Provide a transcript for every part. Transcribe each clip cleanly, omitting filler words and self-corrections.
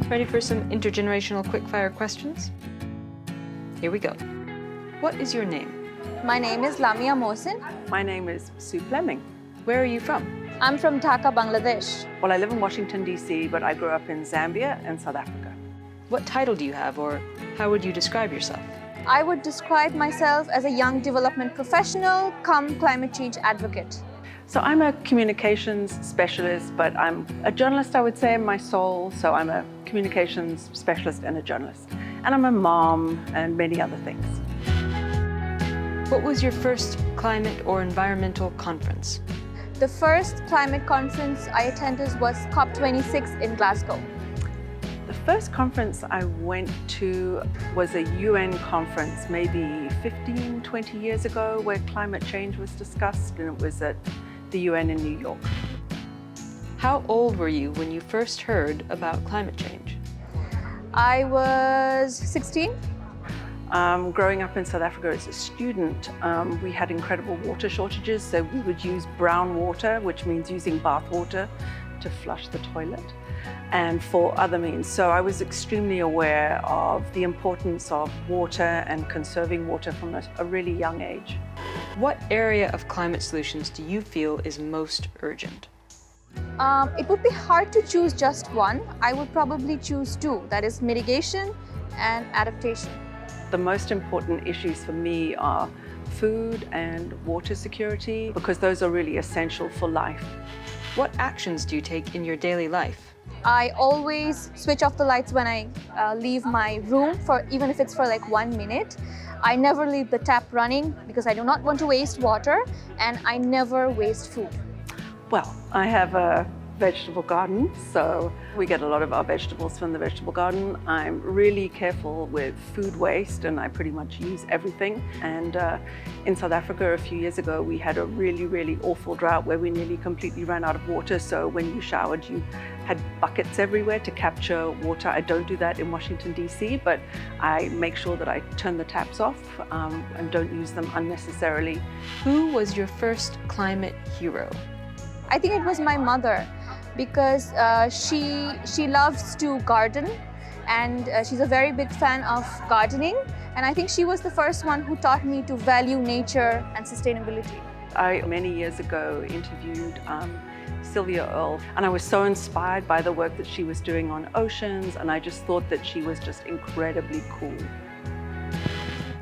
Ready for some intergenerational quickfire questions? Here we go. What is your name? My name is Lamia Mohsin. My name is Sue Fleming. Where are you from? I'm from Dhaka, Bangladesh. Well, I live in Washington, D.C., but I grew up in Zambia and South Africa. What title do you have, or how would you describe yourself? I would describe myself as a young development professional cum climate change advocate. So I'm a communications specialist, but I'm a journalist, I would say, in my soul. So I'm a communications specialist and a journalist. And I'm a mom and many other things. What was your first climate or environmental conference? The first climate conference I attended was COP26 in Glasgow. The first conference I went to was a UN conference maybe 15, 20 years ago where climate change was discussed, and it was at the UN in New York. How old were you when you first heard about climate change? I was 16. Growing up in South Africa as a student, we had incredible water shortages, so we would use brown water, which means using bath water to flush the toilet, and for other means. So I was extremely aware of the importance of water and conserving water from a really young age. What area of climate solutions do you feel is most urgent? It would be hard to choose just one. I would probably choose two, that is mitigation and adaptation. The most important issues for me are food and water security, because those are really essential for life. What actions do you take in your daily life? I always switch off the lights when I leave my room, even if it's for like 1 minute. I never leave the tap running because I do not want to waste water, and I never waste food. Well, I have a vegetable garden, so we get a lot of our vegetables from the vegetable garden. I'm really careful with food waste, and I pretty much use everything. And in South Africa a few years ago, we had a really awful drought where we nearly completely ran out of water. So when you showered, you had buckets everywhere to capture water. I don't do that in Washington, D.C., but I make sure that I turn the taps off and don't use them unnecessarily. Who was your first climate hero? I think it was my mother, because she loves to garden, and she's a very big fan of gardening, and I think she was the first one who taught me to value nature and sustainability. I, many years ago, interviewed Sylvia Earle, and I was so inspired by the work that she was doing on oceans, and I just thought that she was just incredibly cool.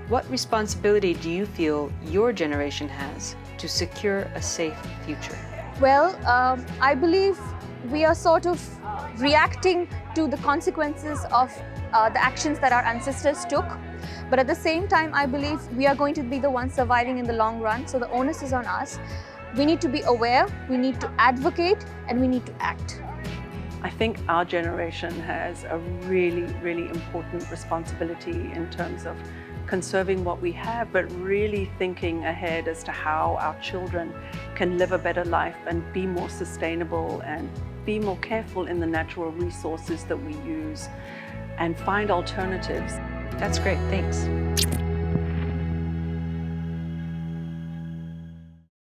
What responsibility do you feel your generation has to secure a safe future? Well, I believe we are sort of reacting to the consequences of the actions that our ancestors took. But at the same time, I believe we are going to be the ones surviving in the long run. So the onus is on us. We need to be aware, we need to advocate, and we need to act. I think our generation has a really important responsibility in terms of conserving what we have, but really thinking ahead as to how our children can live a better life and be more sustainable and be more careful in the natural resources that we use and find alternatives. That's great, thanks.